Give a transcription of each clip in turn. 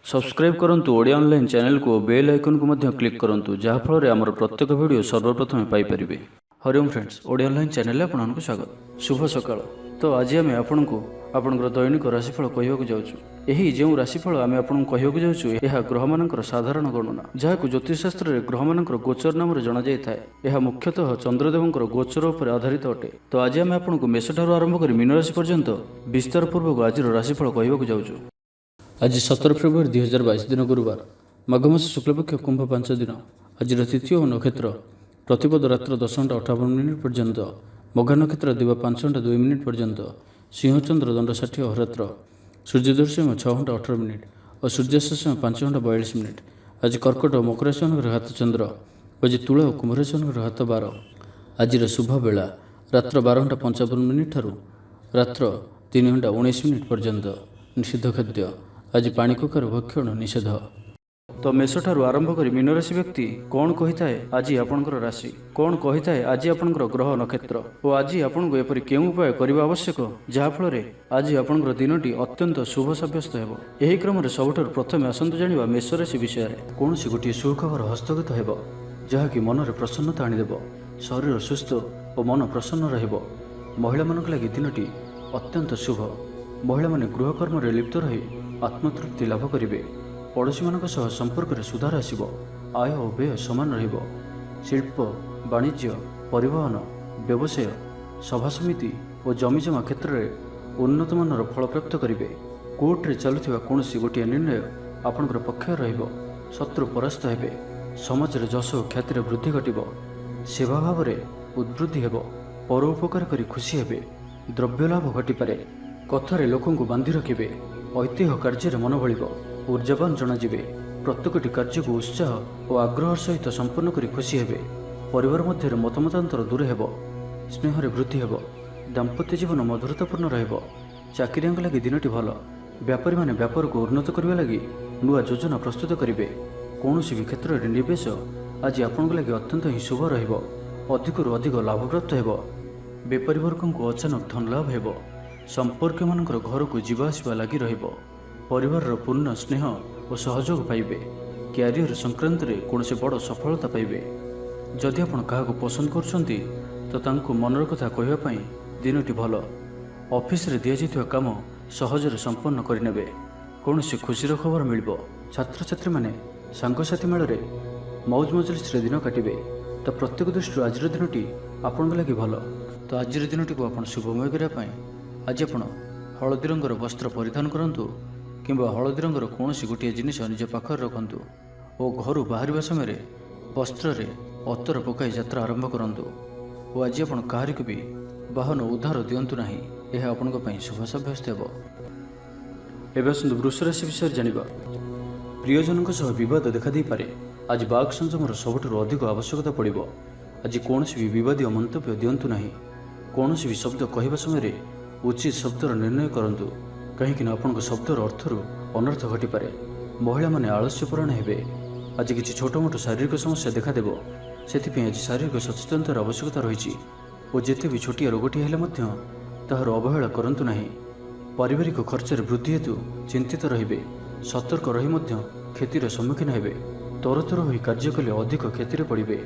Subscribe करंतु Odia online channel को bell icon को मध्य क्लिक करंतु जहाँ फल आमर प्रत्येक वीडियो सर्वप्रथम Piper. Hariom friends, Odia online channel आपको स्वागत। शुभ सकाळ। तो आज आम आपको आपंकर दैनिक राशिफल कहवाक जाऊँ। यही जो राशिफल आम आपको कहवाक जाऊँ यह ग्रह मानकर साधारण गणना जहाँ ज्योतिषशास्त्र में ग्रह मानकर गोचर नाम जना जाए। यह मुख्यतः चंद्रदेवंकर गोचर उपर आधारित अटे। तो आज आम आपको मेष ठारू आरंभ कर मीन राशि पर्यंत विस्तार पूर्वक आज राशिफल कहवाक जाऊँ। आज 17 फेब्रुआरी 2022 दिन गुरुवार, माघमास शुक्लपक्ष कुंभ 5 दिन। आज तिथि और नक्षत्र प्रतिपद रात्र 10:58 पर्यंत, मघा नक्षत्र दिवा 5:02 पर्यंत, सिंहचंद्र दंड 60 अहोरात्र, सूर्योदय समय 6:18 और सूर्यास्त समय 5:42। आज कर्कट और मकर राशि हाथ चंद्र, आज तुला और कुंभ राशि हाथ 12। आज शुभ बेला रात्र 12:55 ठारू रात्र 3:19 पर्यंत। निषिद्ध खाद्य आज पानी कखार भक्षण निषेध। तो मेष ठारू आरंभ कर मीन राशि व्यक्ति कौन कही थाए आज आपंकर राशि कौन कही थाए आज आपंकर ग्रह नक्षत्र और आज आपको एपरि केउं उपाय करने आवश्यक जहाँफल आज आपंकर दिनटी अत्यंत शुभ सब्यस्त हो। यही क्रम सबुठार प्रथम आसतु जाना मेष राशि विषय कौन गोटे सुखबर हस्तगत हो जहाँकि मनरे प्रसन्नता आनीदेव। शरीर सुस्थ और मन प्रसन्न रहिबो। महिला मानक लागि दिनटी अत्यंत शुभ। महिला माने गृहकर्म लिप्त रही आत्मतृप्ति लाभ करेंगे। पड़ोशी मान संपर्क में सुधार आसब। आय और व्यय समान रहिबो। शिल्प वाणिज्य परिवहन व्यवसाय सभा समिति और जमीजमा क्षेत्र में उन्नत मानर फल प्राप्त करेंगे। कोर्टे चलुवा कौन गोटे निर्णय आपणकर पक्ष रहिबो। शत्रु परास्त हेबे। समाज में जश और ख्यातिर वृद्धि घटिबो। सेवा भाव में उद्वृद्धि हेबो। परोपकार करी खुशी हेबे। द्रव्य लाभ घटिपारे। कथार लोक बांधि रखिबे। ऐतिह्य कार्य मन भलिब। ऊर्जावान जनाजिबे। प्रत्येकटी कार्य को उत्साह और आग्रह सहित संपन्न करी खुशी हेबे। परिवार मध्य मतमतांतर दूर हेब। स्नेह वृद्धि हेब। दाम्पत्य जीवन मधुरतापूर्ण रहिब। चाकरियां लगी दिनटी भल। व्यापारी माने व्यापार को उन्नत करने लगी नुआ योजना प्रस्तुत करेंगे। कौन भी क्षेत्र में निवेश आज आपन लगी अत्यंत ही शुभ रहिब। अधिकरू अधिक लाभ प्राप्त हेब। बेपारी वर्ग को अचानक धन लाभ हेब। संपर्क मानकर घर को जीवासवा लगी रहिबो। परिवार पूर्ण स्नेह और सहयोग पाइबे। क्यारियर संक्रांत रे कौन से बड़ सफलता पाइबे। जदि आपण काहाको पसंद करछंती तो तांको मनर कथा कहवा पई दिनटी भल। ऑफिस रे दिया जायतिवा काम सहजरे संपन्न करिनेबे। कौन से खुशीर खबर मिलिबो। छात्र छात्री माने सांगसाथी मेଳରେ मौज मजलिस रे दिन काटिबे। तो प्रत्येक दृष्टि आज दिनटी आपण लगी भल। तो आज दिनटी को आपण शुभमय करिया पई आज आप हलदी रंगर वस्त्र परिधान करंतु किंबा हलदी रंगर कौन गोटे जिनिस निज पाखर रखंतु और घर बाहर समय वस्त्र रे अतर पकाई यात्रा आरंभ करंतु। और आज आप कहार भी वाहन उद्धार दिंतु ना। यह आपण शुभ सब्यस्त हो। एवं आसतु वृष राशि विषय जानिबा। प्रियजन बद देखा दे पारे। आज बाघ संयमर सबुठ अधिक आवश्यकता पड़ो। आज कौन भी विवादीय मंतव्य दिंतु ना। कौन भी शब्द कहवा समय उचित शब्दर निर्णय करंतु कहीं आपण शब्दर अर्थर अनर्थ घटिपारे। महिला माने आलस्यपरायण हेबे। आज किसी छोट मोट शारीरिक समस्या देखादेव। से आज शारीरिक सचेतनतार आवश्यकता रही। और जिते भी छोटिया रोगटी हेले ताहार अवहेला करंतु नाही। पारिवारिक खर्चर वृद्धि हेतु चिंतित रहिबे। सतर्क रही क्षतिर सम्मुखीन हेबे। तरतर होई कार्य कले अधिक क्षतिर पड़िबे।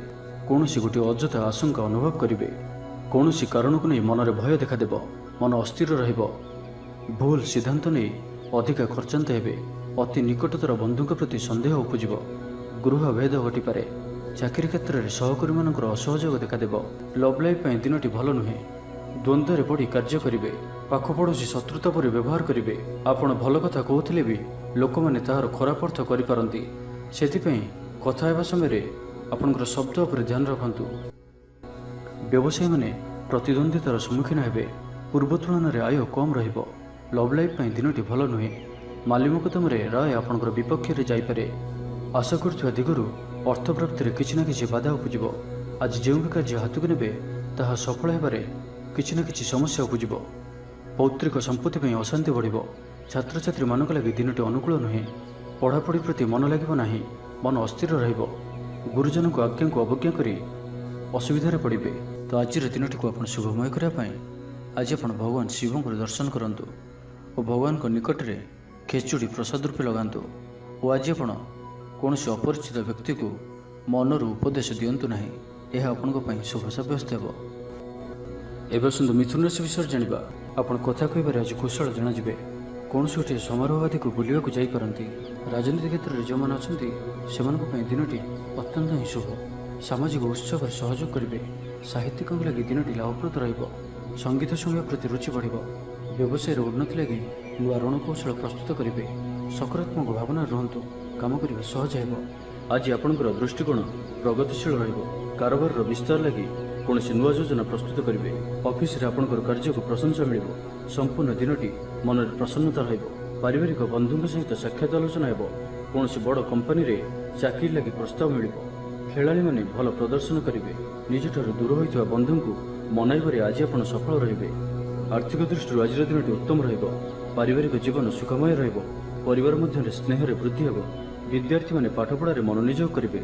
कौन गोटे अଯଥା आशंका अनुभव करिबे। कौन कारण को नहीं मनरे भय देखादेव। मन अस्थिर रहिब। भूल सिद्धांत नहीं अधिका खर्चांत हेबे। अति निकटतर बंधु प्रति संदेह उपजिब। गृह भेद घटिपारे। चाकरी क्षेत्र में सहकर्मी मानकर असहयोग देखादेव। लव लाइफ दिनटी भल नुहे। द्वंद्व पड़ी कार्य करेंगे। पाख पड़ोशी शत्रुता पर व्यवहार करेंगे। आपण भल कथा कहते भी लोक मैंने ताहार खराब अर्थ करिपारंती। सेथिपई कथा हेबा समय आपणकर शब्द उपर ध्यान रखंतु। व्यवसायी माने प्रतिद्वंदितार सम्मुखीन हेबे। पूर्व तुलन में आय कम रहिबो। लव लाइफ दिनटी भल नुहे। माली मोकदम राय आपणकर विपक्ष रे जाइपारे। आशा करुवा दिगरू अर्थ प्राप्ति में किछि ना किछि बाधा उपजिब। आज जो भी कार्य हाथ को नेबे ताहा सफल हेबारे किछि ना किछि समस्या उपजिब। पौत्रिक संपत्ति अशांति बढ़िबो। छात्र छात्री मानक लागि दिनटी अनुकूल नुहे। पढ़ापढ़ी प्रति मन लागिबो नाही। मन अस्थिर रहिबो। गुरुजन को आज्ञा को अवज्ञा करी असुविधार पड़े। तो आज दिनटी को आप शुभमय करने आज आप भगवान शिव को दर्शन करंतु और भगवान को निकट में खेचुड़ी प्रसाद रूपे लगातु ଓ ଆଜି ଆପଣ କୌଣସି ଅପରିଚିତ ବ୍ୟକ୍ତିକୁ ମନରୁ ଉପଦେଶ ଦିଅନ୍ତୁ ନାହିଁ, ଏହା ଆପଣଙ୍କ ପାଇଁ ଶୁଭ ସାବ୍ୟସ୍ତ ହେବ। ଏବେ ଆସନ୍ତୁ ମିଥୁନ ରାଶି ବିଷୟରେ ଜାଣିବା। ଆପଣ କଥା କହିବାରେ ଆଜି କୁଶଳ ଜଣାଯିବେ। କୌଣସି ଗୋଟିଏ ସମାରୋହ ଆଦିକୁ ବୁଲିବାକୁ ଯାଇପାରନ୍ତି। ରାଜନୀତି କ୍ଷେତ୍ରରେ ଯେଉଁମାନେ ଅଛନ୍ତି ସେମାନଙ୍କ ପାଇଁ ଦିନଟି ଅତ୍ୟନ୍ତ ହିଁ ଶୁଭ। ସାମାଜିକ ଉତ୍ସବରେ ସହଯୋଗ କରିବେ। ସାହିତ୍ୟିକଙ୍କ ଲାଗି ଦିନଟି ଲାଭପ୍ରଦ ରହିବ। ସଙ୍ଗୀତ ଶୁଣିବା ପ୍ରତି ରୁଚି ବଢ଼ିବ। ବ୍ୟବସାୟର ଉନ୍ନତି ଲାଗି ନୂଆ ରଣକୌଶଳ ପ୍ରସ୍ତୁତ କରିବେ। ସକାରାତ୍ମକ ଭାବନାରେ ରୁହନ୍ତୁ, କାମ କରିବା ସହଜ ହେବ। ଆଜି ଆପଣଙ୍କର ଦୃଷ୍ଟିକୋଣ ପ୍ରଗତିଶୀଳ ରହିବ। କାରବାରର ବିସ୍ତାର ଲାଗି କୌଣସି ନୂଆ ଯୋଜନା ପ୍ରସ୍ତୁତ କରିବେ। ଅଫିସରେ ଆପଣଙ୍କର କାର୍ଯ୍ୟକୁ ପ୍ରଶଂସା ମିଳିବ। ସମ୍ପୂର୍ଣ୍ଣ ଦିନଟି ମନରେ ପ୍ରସନ୍ନତା ରହିବ। ପାରିବାରିକ ବନ୍ଧୁଙ୍କ ସହିତ ସାକ୍ଷାତ ଆଲୋଚନା ହେବ। କୌଣସି ବଡ଼ କମ୍ପାନୀରେ ଚାକିରି ଲାଗି ପ୍ରସ୍ତାବ ମିଳିବ। ଖେଳାଳିମାନେ ଭଲ ପ୍ରଦର୍ଶନ କରିବେ। ନିଜଠାରୁ ଦୂର ହୋଇଥିବା ବନ୍ଧୁଙ୍କୁ ମନାଇବାରେ ଆଜି ଆପଣ ସଫଳ ରହିବେ। ଆର୍ଥିକ ଦୃଷ୍ଟିରୁ ଆଜିର ଦିନଟି ଉତ୍ତମ ରହିବ। ପାରିବାରିକ ଜୀବନ ସୁଖମୟ ରହିବ। ପରିବାର ମଧ୍ୟରେ ସ୍ନେହରେ ବୃଦ୍ଧି ହେବ। ବିଦ୍ୟାର୍ଥୀମାନେ ପାଠପଢ଼ାରେ ମନୋନିଯୋଗ କରିବେ।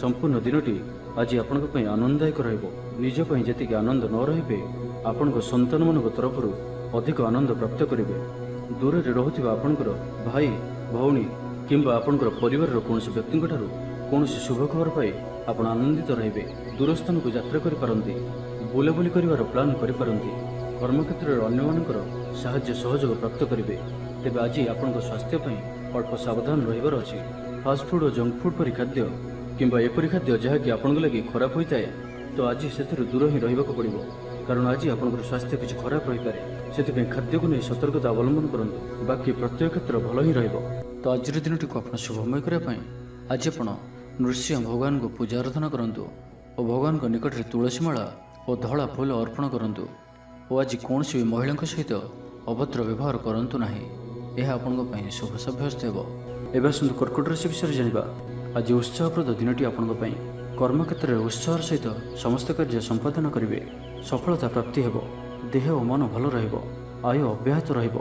ସମ୍ପୂର୍ଣ୍ଣ ଦିନଟି ଆଜି ଆପଣଙ୍କ ପାଇଁ ଆନନ୍ଦଦାୟକ ରହିବ। ନିଜ ପାଇଁ ଯେତିକି ଆନନ୍ଦ ନ ରହିବେ, ଆପଣଙ୍କ ସନ୍ତାନମାନଙ୍କ ତରଫରୁ ଅଧିକ ଆନନ୍ଦ ପ୍ରାପ୍ତ କରିବେ। ଦୂରରେ ରହୁଥିବା ଆପଣଙ୍କର ଭାଇ, ଭଉଣୀ କିମ୍ବା ଆପଣଙ୍କର ପରିବାରର କୌଣସି ବ୍ୟକ୍ତିଙ୍କଠାରୁ କୌଣସି ଶୁଭ ଖବର ପାଇ ଆପଣ ଆନନ୍ଦିତ ରହିବେ। ଦୂରସ୍ଥାନକୁ ଯାତ୍ରା କରିପାରନ୍ତି। ବୁଲାବୁଲି କରିବାର ପ୍ଲାନ୍ କରିପାରନ୍ତି। କର୍ମକ୍ଷେତ୍ରରେ ଅନ୍ୟମାନଙ୍କର ସାହାଯ୍ୟ ସହଯୋଗ ପ୍ରାପ୍ତ କରିବେ। ତେବେ ଆଜି ଆପଣଙ୍କ ସ୍ୱାସ୍ଥ୍ୟ ପାଇଁ ଅଳ୍ପ ସାବଧାନ ରହିବାର ଅଛି। ଫାଷ୍ଟଫୁଡ୍ ଓ ଜଙ୍କ ଫୁଡ୍ ପରି ଖାଦ୍ୟ କିମ୍ବା ଏପରି ଖାଦ୍ୟ ଯାହାକି ଆପଣଙ୍କ ଲାଗି ଖରାପ ହୋଇଥାଏ, ତ ଆଜି ସେଥିରୁ ଦୂର ହିଁ ରହିବାକୁ ପଡ଼ିବ। କାରଣ ଆଜି ଆପଣଙ୍କର ସ୍ୱାସ୍ଥ୍ୟ କିଛି ଖରାପ ରହିପାରେ। ସେଥିପାଇଁ ଖାଦ୍ୟକୁ ନେଇ ସତର୍କତା ଅବଲମ୍ବନ କରନ୍ତୁ। ବାକି ପ୍ରତ୍ୟେକ କ୍ଷେତ୍ର ଭଲ ହିଁ ରହିବ। ତ ଆଜିର ଦିନଟିକୁ ଆପଣ ଶୁଭମୟ କରିବା ପାଇଁ ଆଜି ଆପଣ ନୃସିଂହ ଭଗବାନଙ୍କୁ ପୂଜା ଆରାଧନା କରନ୍ତୁ ଓ ଭଗବାନଙ୍କ ନିକଟରେ ତୁଳସୀ ମାଳା ଓ ଧଳା ଫୁଲ ଅର୍ପଣ କରନ୍ତୁ। ଓ ଆଜି କୌଣସି ବି ମହିଳାଙ୍କ ସହିତ ଅଭଦ୍ର ବ୍ୟବହାର କରନ୍ତୁ ନାହିଁ, ଏହା ଆପଣଙ୍କ ପାଇଁ ଶୁଭ ସାବ୍ୟସ୍ତ ହେବ। ଏବେ ଆସନ୍ତୁ କର୍କଟ ରାଶି ବିଷୟରେ ଜାଣିବା। ଆଜି ଉତ୍ସାହପ୍ରଦ ଦିନଟି ଆପଣଙ୍କ ପାଇଁ। କର୍ମକ୍ଷେତ୍ରରେ ଉତ୍ସାହର ସହିତ ସମସ୍ତ କାର୍ଯ୍ୟ ସମ୍ପାଦନ କରିବେ। ସଫଳତା ପ୍ରାପ୍ତି ହେବ। ଦେହ ଓ ମନ ଭଲ ରହିବ। ଆୟ ଅବ୍ୟାହତ ରହିବ।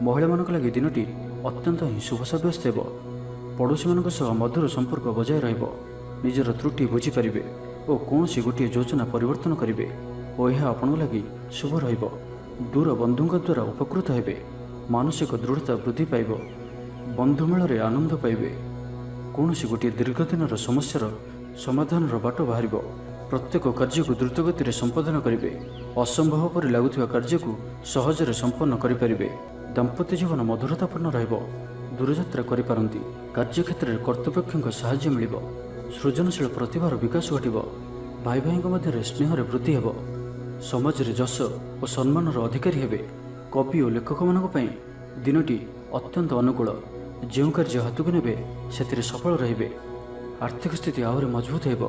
ମହିଳାମାନଙ୍କ ଲାଗି ଦିନଟି ଅତ୍ୟନ୍ତ ହିଁ ଶୁଭ ସାବ୍ୟସ୍ତ ହେବ। ପଡ଼ୋଶୀମାନଙ୍କ ସହ ମଧୁର ସମ୍ପର୍କ ବଜାୟ ରହିବ। ନିଜର ତ୍ରୁଟି ବୁଝିପାରିବେ ଓ କୌଣସି ଗୋଟିଏ ଯୋଜନା ପରିବର୍ତ୍ତନ କରିବେ ଓ ଏହା ଆପଣଙ୍କ ଲାଗି ଶୁଭ ରହିବ। ଦୂର ବନ୍ଧୁଙ୍କ ଦ୍ୱାରା ଉପକୃତ ହେବେ। ମାନସିକ ଦୃଢ଼ତା ବୃଦ୍ଧି ପାଇବ। ବନ୍ଧୁମେଳରେ ଆନନ୍ଦ ପାଇବେ। କୌଣସି ଗୋଟିଏ ଦୀର୍ଘଦିନର ସମସ୍ୟାର ସମାଧାନର ବାଟ ବାହାରିବ। ପ୍ରତ୍ୟେକ କାର୍ଯ୍ୟକୁ ଦ୍ରୁତଗତିରେ ସମ୍ପାଦନ କରିବେ। ଅସମ୍ଭବ ପରି ଲାଗୁଥିବା କାର୍ଯ୍ୟକୁ ସହଜରେ ସମ୍ପନ୍ନ କରିପାରିବେ। ଦାମ୍ପତ୍ୟ ଜୀବନ ମଧୁରତାପୂର୍ଣ୍ଣ ରହିବ। ଦୂରଯାତ୍ରା କରିପାରନ୍ତି। କାର୍ଯ୍ୟକ୍ଷେତ୍ରରେ କର୍ତ୍ତୃପକ୍ଷଙ୍କ ସାହାଯ୍ୟ ମିଳିବ। ସୃଜନଶୀଳ ପ୍ରତିଭାର ବିକାଶ ଘଟିବ। ଭାଇ ଭାଇଙ୍କ ମଧ୍ୟରେ ସ୍ନେହରେ ବୃଦ୍ଧି ହେବ। ସମାଜରେ ଯଶ ଓ ସମ୍ମାନର ଅଧିକାରୀ ହେବେ। କବି ଓ ଲେଖକମାନଙ୍କ ପାଇଁ ଦିନଟି ଅତ୍ୟନ୍ତ ଅନୁକୂଳ। ଯେଉଁ କାର୍ଯ୍ୟ ହାତକୁ ନେବେ ସେଥିରେ ସଫଳ ରହିବେ। ଆର୍ଥିକ ସ୍ଥିତି ଆହୁରି ମଜବୁତ ହେବ।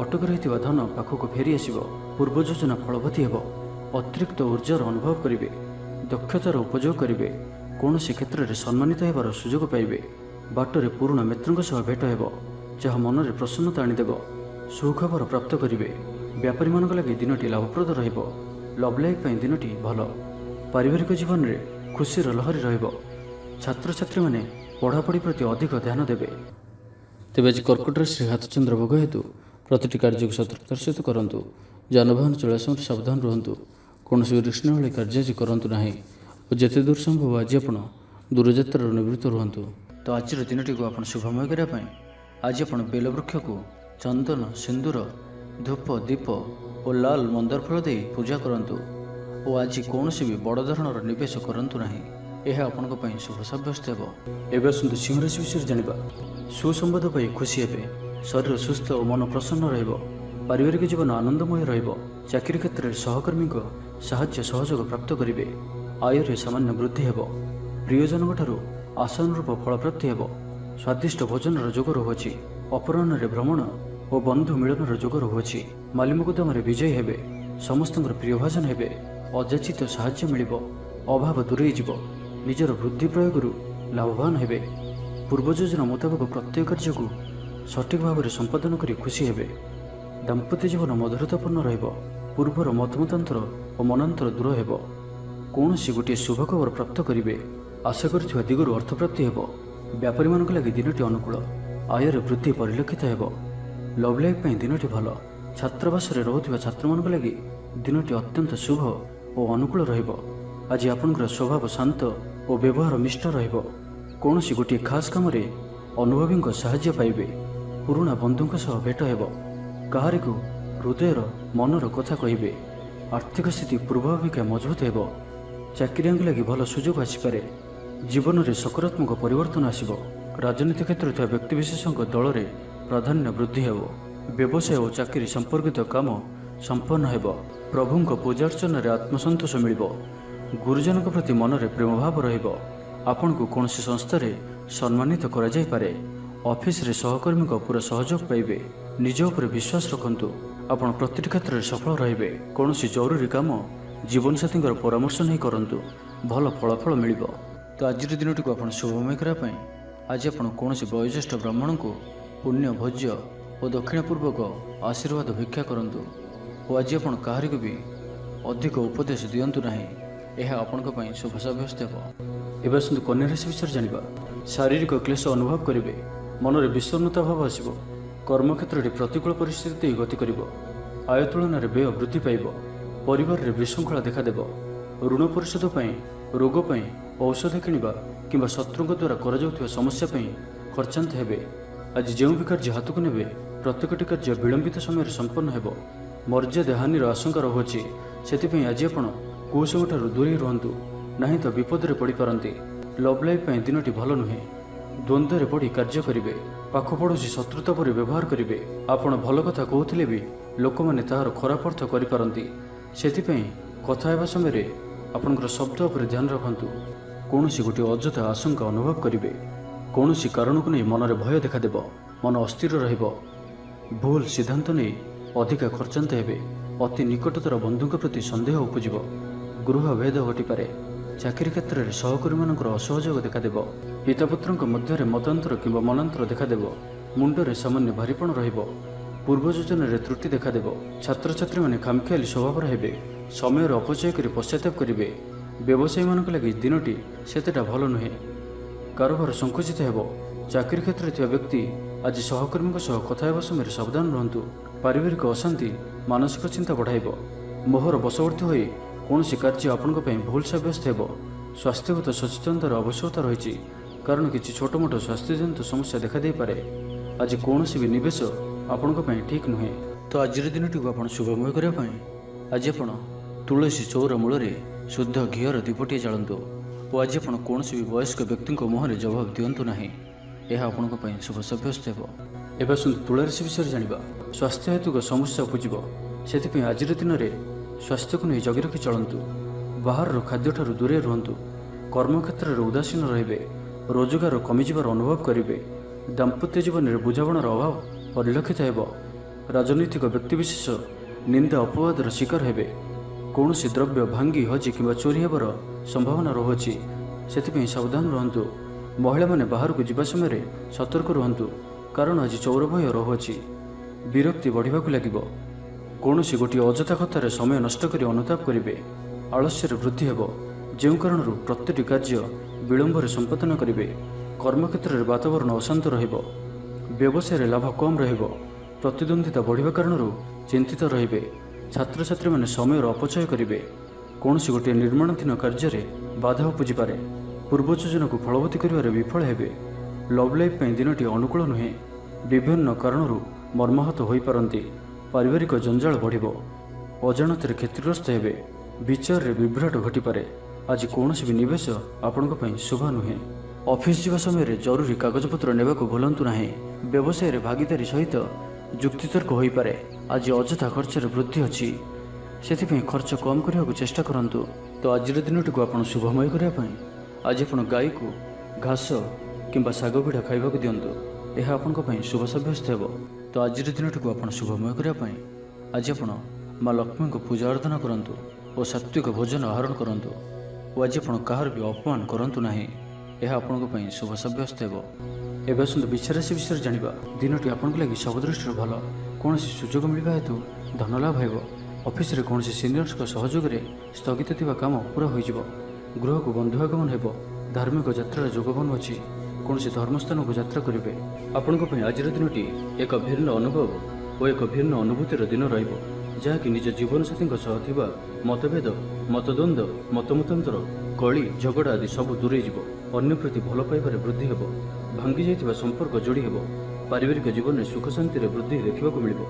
ଅଟକି ରହିଥିବା ଧନ ପାଖକୁ ଫେରି ଆସିବ। ପୂର୍ବ ଯୋଜନା ଫଳବତୀ ହେବ। ଅତିରିକ୍ତ ଉର୍ଜାର ଅନୁଭବ କରିବେ। ଦକ୍ଷତାର ଉପଯୋଗ କରିବେ। କୌଣସି କ୍ଷେତ୍ରରେ ସମ୍ମାନିତ ହେବାର ସୁଯୋଗ ପାଇବେ। ବାଟରେ ପୁରୁଣା ମିତ୍ରଙ୍କ ସହ ଭେଟ ହେବ, ଯାହା ମନରେ ପ୍ରସନ୍ନତା ଆଣିଦେବ। ସୁଖବର ପ୍ରାପ୍ତ କରିବେ। ବ୍ୟାପାରୀମାନଙ୍କ ଲାଗି ଦିନଟି ଲାଭପ୍ରଦ ରହିବ। ଲଭ୍ ଲାଇଫ୍ ପାଇଁ ଦିନଟି ଭଲ। ପାରିବାରିକ ଜୀବନରେ ଖୁସିର ଲହରୀ ରହିବ। ଛାତ୍ରଛାତ୍ରୀମାନେ ପଢ଼ାପଢ଼ି ପ୍ରତି ଅଧିକ ଧ୍ୟାନ ଦେବେ। ତେବେ ଆଜି କର୍କଟ ରାଶିରେ ହାତଚନ୍ଦ୍ର ଭୋଗ ହେତୁ ପ୍ରତିଟି କାର୍ଯ୍ୟକୁ ସତର୍କତାର ସହିତ କରନ୍ତୁ। ଯାନବାହନ ଚଳାଇବା ସମୟରେ ସାବଧାନ ରୁହନ୍ତୁ। କୌଣସି ରିସ୍କ ଭଳି କାର୍ଯ୍ୟ ଆଜି କରନ୍ତୁ ନାହିଁ ଓ ଯେତେ ଦୂର ସମ୍ଭବ ଆଜି ଆପଣ ଦୂରଯାତ୍ରାରୁ ନିବୃତ୍ତ ରୁହନ୍ତୁ। ତ ଆଜିର ଦିନଟିକୁ ଆପଣ ଶୁଭମୟ କରିବା ପାଇଁ ଆଜି ଆପଣ ବେଲବୃକ୍ଷକୁ ଚନ୍ଦନ, ସିନ୍ଦୁର, ଧୂପ, ଦୀପ ଓ ଲାଲ ମନ୍ଦାର ଫୁଲ ଦେଇ ପୂଜା କରନ୍ତୁ ଓ ଆଜି କୌଣସି ବି ବଡ଼ ଧରଣର ନିବେଶ କରନ୍ତୁ ନାହିଁ, ଏହା ଆପଣଙ୍କ ପାଇଁ ଶୁଭ ସାବ୍ୟସ୍ତ ହେବ। ଏବେ ଆସନ୍ତୁ ସିଂହ ରାଶି ବିଷୟରେ ଜାଣିବା। ସୁସମ୍ବାଦ ପାଇ ଖୁସି ହେବେ। ଶରୀର ସୁସ୍ଥ ଓ ମନ ପ୍ରସନ୍ନ ରହିବ। ପାରିବାରିକ ଜୀବନ ଆନନ୍ଦମୟ ରହିବ। ଚାକିରି କ୍ଷେତ୍ରରେ ସହକର୍ମୀଙ୍କ ସାହାଯ୍ୟ ସହଯୋଗ ପ୍ରାପ୍ତ କରିବେ। ଆୟରେ ସାମାନ୍ୟ ବୃଦ୍ଧି ହେବ। ପ୍ରିୟଜନଙ୍କଠାରୁ ଆଶାନୁରୂପ ଫଳପ୍ରାପ୍ତି ହେବ। ସ୍ୱାଦିଷ୍ଟ ଭୋଜନର ଯୋଗ ରହୁଅଛି। ଅପରାହ୍ନରେ ଭ୍ରମଣ ଓ ବନ୍ଧୁ ମିଳନର ଯୋଗ ରହୁଅଛି। ମାଲିମୁକଦ୍ଦମାରେ ବିଜୟୀ ହେବେ। ସମସ୍ତଙ୍କର ପ୍ରିୟଭାଜନ ହେବେ। ଅଯାଚିତ ସାହାଯ୍ୟ ମିଳିବ। ଅଭାବ ଦୂରେଇ ଯିବ। ନିଜର ବୁଦ୍ଧି ପ୍ରୟୋଗରୁ ଲାଭବାନ ହେବେ। ପୂର୍ବ ଯୋଜନା ମୁତାବକ ପ୍ରତ୍ୟେକ କାର୍ଯ୍ୟକୁ ସଠିକ୍ ଭାବରେ ସମ୍ପାଦନ କରି ଖୁସି ହେବେ। ଦାମ୍ପତ୍ୟ ଜୀବନ ମଧୁରତାପୂର୍ଣ୍ଣ ରହିବ। ପୂର୍ବର ମତମତାନ୍ତର ଓ ମନାନ୍ତର ଦୂର ହେବ। କୌଣସି ଗୋଟିଏ ଶୁଭ ଖବର ପ୍ରାପ୍ତ କରିବେ। ଆଶା କରିଥିବା ଦିଗରୁ ଅର୍ଥପ୍ରାପ୍ତି ହେବ। ବ୍ୟାପାରୀମାନଙ୍କ ଲାଗି ଦିନଟି ଅନୁକୂଳ। ଆୟରେ ବୃଦ୍ଧି ପରିଲକ୍ଷିତ ହେବ। ଲଭ୍ ଲାଇଫ୍ ପାଇଁ ଦିନଟି ଭଲ। ଛାତ୍ରାବାସରେ ରହୁଥିବା ଛାତ୍ରମାନଙ୍କ ଲାଗି ଦିନଟି ଅତ୍ୟନ୍ତ ଶୁଭ ଓ ଅନୁକୂଳ ରହିବ। ଆଜି ଆପଣଙ୍କର ସ୍ୱଭାବ ଶାନ୍ତ ଓ ବ୍ୟବହାର ମିଷ୍ଟ ରହିବ। କୌଣସି ଗୋଟିଏ ଖାସ୍ କାମରେ अनुभवीଙ୍କ ସାହାଯ୍ୟ ପାଇବେ। ପୁରୁଣା ବନ୍ଧୁଙ୍କ ସହ ଭେଟ ହେବ। କାହାରିକୁ ହୃଦୟର ମନର କଥା କହିବେ। ଆର୍ଥିକ ସ୍ଥିତି ପୂର୍ବ ଅପେକ୍ଷା ମଜବୁତ ହେବ। ଚାକିରିଆଙ୍କ ଲାଗି ଭଲ ସୁଯୋଗ ଆସିପାରେ। ଜୀବନରେ ସକାରାତ୍ମକ ପରିବର୍ତ୍ତନ ଆସିବ। ରାଜନୀତି କ୍ଷେତ୍ରରେ ଥିବା ବ୍ୟକ୍ତିବିଶେଷଙ୍କ ଦଳରେ ପ୍ରାଧାନ୍ୟ ବୃଦ୍ଧି ହେବ। ବ୍ୟବସାୟ ଓ ଚାକିରି ସମ୍ପର୍କିତ କାମ ସମ୍ପନ୍ନ ହେବ। ପ୍ରଭୁଙ୍କ ପୂଜାର୍ଚ୍ଚନାରେ ଆତ୍ମସନ୍ତୋଷ ମିଳିବ। ଗୁରୁଜନଙ୍କ ପ୍ରତି ମନରେ ପ୍ରେମଭାବ ରହିବ। ଆପଣଙ୍କୁ କୌଣସି ସଂସ୍ଥାରେ ସମ୍ମାନିତ କରାଯାଇପାରେ। ଅଫିସରେ ସହକର୍ମୀଙ୍କ ପୁରା ସହଯୋଗ ପାଇବେ। ନିଜ ଉପରେ ବିଶ୍ୱାସ ରଖନ୍ତୁ। ଆପଣ ପ୍ରତିଟି କ୍ଷେତ୍ରରେ ସଫଳ ରହିବେ। କୌଣସି ଜରୁରୀ କାମ ଜୀବନସାଥୀଙ୍କର ପରାମର୍ଶ ନେଇ କରନ୍ତୁ। ଭଲ ଫଳାଫଳ ମିଳିବ। ତ ଆଜିର ଦିନଟିକୁ ଆପଣ ଶୁଭମୟ କରିବା ପାଇଁ ଆଜି ଆପଣ କୌଣସି ବୟୋଜ୍ୟେଷ୍ଠ ବ୍ରାହ୍ମଣଙ୍କୁ ପୁଣ୍ୟ ଭୋଜ୍ୟ ଓ ଦକ୍ଷିଣପୂର୍ବକ ଆଶୀର୍ବାଦ ଭିକ୍ଷା କରନ୍ତୁ। ଓ ଆଜି ଆପଣ କାହାରିକୁ ବି ଅଧିକ ଉପଦେଶ ଦିଅନ୍ତୁ ନାହିଁ। ଏହା ଆପଣଙ୍କ ପାଇଁ ଶୁଭ ସାବ୍ୟସ୍ତ ହେବ। ଏବେ ଆସନ୍ତୁ କନ୍ୟା ରାଶି ବିଷୟରେ ଜାଣିବା। ଶାରୀରିକ କ୍ଲେଶ ଅନୁଭବ କରିବେ। ମନରେ ବିଷଣ୍ଣତା ଭାବ ଆସିବ। କର୍ମକ୍ଷେତ୍ରରେ ପ୍ରତିକୂଳ ପରିସ୍ଥିତି ଦେଇ ଗତି କରିବ। ଆୟ ତୁଳନାରେ ବ୍ୟୟ ବୃଦ୍ଧି ପାଇବ। ପରିବାରରେ ବିଶୃଙ୍ଖଳା ଦେଖାଦେବ। ଋଣ ପରିଶୋଧ ପାଇଁ, ରୋଗ ପାଇଁ, ଔଷଧ କିଣିବା କିମ୍ବା ଶତ୍ରୁଙ୍କ ଦ୍ୱାରା କରାଯାଉଥିବା ସମସ୍ୟା ପାଇଁ ଖର୍ଚ୍ଚାନ୍ତ ହେବେ। ଆଜି ଯେଉଁ ବି କାର୍ଯ୍ୟ ହାତକୁ ନେବେ ପ୍ରତ୍ୟେକଟି କାର୍ଯ୍ୟ ବିଳମ୍ବିତ ସମୟରେ ସମ୍ପନ୍ନ ହେବ। ମର୍ଯ୍ୟାଦା ହାନିର ଆଶଙ୍କା ରହୁଅଛି। ସେଥିପାଇଁ ଆଜି ଆପଣ କୁସଙ୍ଗଠାରୁ ଦୂରେଇ ରୁହନ୍ତୁ, ନାହିଁ ତ ବିପଦରେ ପଡ଼ିପାରନ୍ତି। ଲଭ୍ ଲାଇଫ୍ ପାଇଁ ଦିନଟି ଭଲ ନୁହେଁ। ଦ୍ୱନ୍ଦ୍ୱରେ ପଡ଼ି କାର୍ଯ୍ୟ କରିବେ। ପାଖ ପଡ଼ୋଶୀ ଶତ୍ରୁତା ପରି ବ୍ୟବହାର କରିବେ। ଆପଣ ଭଲ କଥା କହୁଥିଲେ ବି ଲୋକମାନେ ତାହାର ଖରାପ ଅର୍ଥ କରିପାରନ୍ତି। ସେଥିପାଇଁ କଥା ହେବା ସମୟରେ ଆପଣଙ୍କର ଶବ୍ଦ ଉପରେ ଧ୍ୟାନ ରଖନ୍ତୁ। କୌଣସି ଗୋଟିଏ ଅଯଥା ଆଶଙ୍କା ଅନୁଭବ କରିବେ। କୌଣସି କାରଣକୁ ନେଇ ମନରେ ଭୟ ଦେଖାଦେବ। ମନ ଅସ୍ଥିର ରହିବ। ଭୁଲ ସିଦ୍ଧାନ୍ତ ନେଇ ଅଧିକା ଖର୍ଚ୍ଚାନ୍ତ ହେବେ। ଅତି ନିକଟତର ବନ୍ଧୁଙ୍କ ପ୍ରତି ସନ୍ଦେହ ଉପୁଜିବ। ଗୃହ ଭେଦ ଘଟିପାରେ। ଚାକିରି କ୍ଷେତ୍ରରେ ସହକର୍ମୀମାନଙ୍କର ଅସହଯୋଗ ଦେଖାଦେବ। ପିତାପୁତ୍ରଙ୍କ ମଧ୍ୟରେ ମତାନ୍ତର କିମ୍ବା ମନାନ୍ତର ଦେଖାଦେବ। ମୁଣ୍ଡରେ ସାମାନ୍ୟ ଭାରିପଣ ରହିବ। ପୂର୍ବ ଯୋଜନାରେ ତ୍ରୁଟି ଦେଖାଦେବ। ଛାତ୍ରଛାତ୍ରୀମାନେ ଖାମଖିଆଲି ସ୍ୱଭାବର ହେବେ। ସମୟର ଅପଚୟ କରି ପଶ୍ଚାତାପ କରିବେ। ବ୍ୟବସାୟୀମାନଙ୍କ ଲାଗି ଦିନଟି ସେତେଟା ଭଲ ନୁହେଁ। କାରବାର ସଂକୁଚିତ ହେବ। ଚାକିରି କ୍ଷେତ୍ରରେ ଥିବା ବ୍ୟକ୍ତି ଆଜି ସହକର୍ମୀଙ୍କ ସହ କଥା ହେବା ସମୟରେ ସାବଧାନ ରୁହନ୍ତୁ। ପାରିବାରିକ ଅଶାନ୍ତି ମାନସିକ ଚିନ୍ତା ବଢ଼ାଇବ। ମୋହର ବଶବର୍ତ୍ତୀ ହୋଇ କୌଣସି କାର୍ଯ୍ୟ ଆପଣଙ୍କ ପାଇଁ ଭୁଲ ସାବ୍ୟସ୍ତ ହେବ। ସ୍ୱାସ୍ଥ୍ୟଗତ ସଚେତନତାର ଆବଶ୍ୟକତା ରହିଛି, କାରଣ କିଛି ଛୋଟମୋଟ ସ୍ୱାସ୍ଥ୍ୟଜନିତ ସମସ୍ୟା ଦେଖାଦେଇପାରେ। ଆଜି କୌଣସି ବି ନିବେଶ ଆପଣଙ୍କ ପାଇଁ ଠିକ୍ ନୁହେଁ। ତ ଆଜିର ଦିନଟିକୁ ଆପଣ ଶୁଭମୟ କରିବା ପାଇଁ ଆଜି ଆପଣ ତୁଳସୀ ଚଉରା ମୂଳରେ ଶୁଦ୍ଧ ଘିଅର ଦୀପଟିଏ ଜାଳନ୍ତୁ। ଓ ଆଜି ଆପଣ କୌଣସି ବି ବୟସ୍କ ବ୍ୟକ୍ତିଙ୍କ ମୁହଁରେ ଜବାବ ଦିଅନ୍ତୁ ନାହିଁ। ଏହା ଆପଣଙ୍କ ପାଇଁ ଶୁଭ ସାବ୍ୟସ୍ତ ହେବ। ଏବେ ଆସନ୍ତୁ ତୁଳା ରାଶି ବିଷୟରେ ଜାଣିବା। ସ୍ୱାସ୍ଥ୍ୟ ହେତୁକ ସମସ୍ୟା ଉପୁଜିବ। ସେଥିପାଇଁ ଆଜିର ଦିନରେ ସ୍ୱାସ୍ଥ୍ୟକୁ ନେଇ ଜଗି ରଖି ଚଳନ୍ତୁ। ବାହାରର ଖାଦ୍ୟଠାରୁ ଦୂରେଇ ରୁହନ୍ତୁ। କର୍ମକ୍ଷେତ୍ରରେ ଉଦାସୀନ ରହିବେ। ରୋଜଗାର କମିଯିବାର ଅନୁଭବ କରିବେ। ଦାମ୍ପତ୍ୟ ଜୀବନରେ ବୁଝାମଣାର ଅଭାବ ପରିଲକ୍ଷିତ ହେବ। ରାଜନୈତିକ ବ୍ୟକ୍ତିବିଶେଷ ନିନ୍ଦା ଅପବାଦର ଶିକାର ହେବେ। କୌଣସି ଦ୍ରବ୍ୟ ଭାଙ୍ଗି ହଜି କିମ୍ବା ଚୋରି ହେବାର ସମ୍ଭାବନା ରହୁଅଛି। ସେଥିପାଇଁ ସାବଧାନ ରୁହନ୍ତୁ। ମହିଳାମାନେ ବାହାରକୁ ଯିବା ସମୟରେ ସତର୍କ ରୁହନ୍ତୁ, କାରଣ ଆଜି ଚୌର ଭୟ ରହୁଅଛି। ବିରକ୍ତି ବଢ଼ିବାକୁ ଲାଗିବ। କୌଣସି ଗୋଟିଏ ଅଯଥା କଥାରେ ସମୟ ନଷ୍ଟ କରି ଅନୁତାପ କରିବେ। ଆଳସ୍ୟରେ ବୃଦ୍ଧି ହେବ, ଯେଉଁ କାରଣରୁ ପ୍ରତିଟି କାର୍ଯ୍ୟ ବିଳମ୍ବରେ ସମ୍ପାଦନ କରିବେ। କର୍ମକ୍ଷେତ୍ରରେ ବାତାବରଣ ଅଶାନ୍ତ ରହିବ। ବ୍ୟବସାୟରେ ଲାଭ କମ୍ ରହିବ। ପ୍ରତିଦ୍ୱନ୍ଦ୍ୱିତା ବଢ଼ିବା କାରଣରୁ ଚିନ୍ତିତ ରହିବେ। ଛାତ୍ରଛାତ୍ରୀମାନେ ସମୟର ଅପଚୟ କରିବେ। କୌଣସି ଗୋଟିଏ ନିର୍ମାଣାଧୀନ କାର୍ଯ୍ୟରେ ବାଧା ଉପୁଜିପାରେ। ପୂର୍ବ ଯୋଜନାକୁ ଫଳବତୀ କରିବାରେ ବିଫଳ ହେବେ। ଲଭ୍ ଲାଇଫ୍ ପାଇଁ ଦିନଟି ଅନୁକୂଳ ନୁହେଁ। ବିଭିନ୍ନ କାରଣରୁ ମର୍ମାହତ ହୋଇପାରନ୍ତି। ପାରିବାରିକ ଜଞ୍ଜାଳ ବଢ଼ିବ। ଅଜାଣତରେ କ୍ଷତିଗ୍ରସ୍ତ ହେବେ। ବିଚାରରେ ବିଭ୍ରାଟ ଘଟିପାରେ। ଆଜି କୌଣସି ବି ନିବେଶ ଆପଣଙ୍କ ପାଇଁ ଶୁଭ ନୁହେଁ। ଅଫିସ୍ ଯିବା ସମୟରେ ଜରୁରୀ କାଗଜପତ୍ର ନେବାକୁ ଭୁଲନ୍ତୁ ନାହିଁ। ବ୍ୟବସାୟରେ ଭାଗିଦାରୀ ସହିତ ଯୁକ୍ତିତର୍କ ହୋଇପାରେ। ଆଜି ଅଯଥା ଖର୍ଚ୍ଚରେ ବୃଦ୍ଧି ଅଛି। ସେଥିପାଇଁ ଖର୍ଚ୍ଚ କମ୍ କରିବାକୁ ଚେଷ୍ଟା କରନ୍ତୁ। ତ ଆଜିର ଦିନଟିକୁ ଆପଣ ଶୁଭମୟ କରିବା ପାଇଁ ଆଜି ଆପଣ ଗାଈକୁ ଘାସ କିମ୍ବା ଶାଗ ପିଠା ଖାଇବାକୁ ଦିଅନ୍ତୁ। ଏହା ଆପଣଙ୍କ ପାଇଁ ଶୁଭ ସାବ୍ୟସ୍ତ ହେବ। ତ ଆଜିର ଦିନଟିକୁ ଆପଣ ଶୁଭମୟ କରିବା ପାଇଁ ଆଜି ଆପଣ ମା ଲକ୍ଷ୍ମୀଙ୍କୁ ପୂଜା ଅର୍ଚ୍ଚନା କରନ୍ତୁ ଓ ସାତ୍ୱିକ ଭୋଜନ ଆହରଣ କରନ୍ତୁ। ଓ ଆଜି ଆପଣ କାହାର ବି ଅପମାନ କରନ୍ତୁ ନାହିଁ। ଏହା ଆପଣଙ୍କ ପାଇଁ ଶୁଭ ସାବ୍ୟସ୍ତ ହେବ। ଏବେ ଆସନ୍ତୁ ବିଛା ରାଶି ବିଷୟରେ ଜାଣିବା। ଦିନଟି ଆପଣଙ୍କ ଲାଗି ସବୁ ଦୃଷ୍ଟିରୁ ଭଲ। କୌଣସି ସୁଯୋଗ ମିଳିବା ହେତୁ ଧନ ଲାଭ ହେବ। ଅଫିସରେ କୌଣସି ସିନିୟର୍ସଙ୍କ ସହଯୋଗରେ ସ୍ଥଗିତ ଥିବା କାମ ପୁରା ହୋଇଯିବ। ଗୃହକୁ ବନ୍ଧୁ ଆଗମନ ହେବ। ଧାର୍ମିକ ଯାତ୍ରାର ଯୋଗ ବନୁଅଛି। କୌଣସି ଧର୍ମସ୍ଥାନକୁ ଯାତ୍ରା କରିବେ। ଆପଣଙ୍କ ପାଇଁ ଆଜିର ଦିନଟି ଏକ ଭିନ୍ନ ଅନୁଭବ ଓ ଏକ ଭିନ୍ନ ଅନୁଭୂତିର ଦିନ ରହିବ, ଯାହାକି ନିଜ ଜୀବନସାଥୀଙ୍କ ସହ ଥିବା ମତଭେଦ, ମତଦ୍ୱନ୍ଦ୍ୱ, ମତମତାନ୍ତର କଳି ଝଗଡ଼ା ଆଦି ସବୁ ଦୂରେଇ ଯିବ। ଅନ୍ୟ ପ୍ରତି ଭଲ ପାଇବାରେ ବୃଦ୍ଧି ହେବ। ଭାଙ୍ଗି ଯାଇଥିବା ସମ୍ପର୍କ ଯୋଡ଼ି ହେବ। ପାରିବାରିକ ଜୀବନରେ ସୁଖ ଶାନ୍ତିରେ ବୃଦ୍ଧି ଦେଖିବାକୁ ମିଳିବ।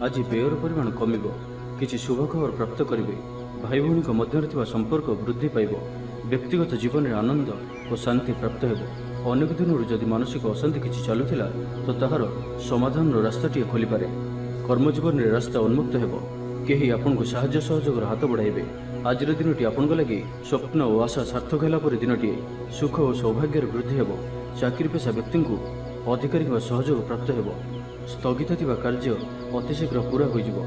ଆଜି ବ୍ୟୟର ପରିମାଣ କମିବ। କିଛି ଶୁଭ ଖବର ପ୍ରାପ୍ତ କରିବେ। ଭାଇ ଭଉଣୀଙ୍କ ମଧ୍ୟରେ ଥିବା ସମ୍ପର୍କ ବୃଦ୍ଧି ପାଇବ। ବ୍ୟକ୍ତିଗତ ଜୀବନରେ ଆନନ୍ଦ ଓ ଶାନ୍ତି ପ୍ରାପ୍ତ ହେବ। ଅନେକ ଦିନରୁ ଯଦି ମାନସିକ ଅଶାନ୍ତି କିଛି ଚାଲୁଥିଲା ତ ତାହାର ସମାଧାନର ରାସ୍ତାଟିଏ ଖୋଲିପାରେ। କର୍ମଜୀବନରେ ରାସ୍ତା ଉନ୍ମୁକ୍ତ ହେବ। କେହି ଆପଣଙ୍କୁ ସାହାଯ୍ୟ ସହଯୋଗର ହାତ ବଢ଼ାଇବେ। ଆଜିର ଦିନଟି ଆପଣଙ୍କ ଲାଗି ସ୍ୱପ୍ନ ଓ ଆଶା ସାର୍ଥକ ହେଲା ପରି ଦିନଟିଏ। ସୁଖ ଓ ସୌଭାଗ୍ୟର ବୃଦ୍ଧି ହେବ। ଚାକିରି ପେଶା ବ୍ୟକ୍ତିଙ୍କୁ ଅଧିକାରୀଙ୍କ ସହଯୋଗ ପ୍ରାପ୍ତ ହେବ। ସ୍ଥଗିତ ଥିବା କାର୍ଯ୍ୟ ଅତି ଶୀଘ୍ର ପୂରା ହୋଇଯିବ।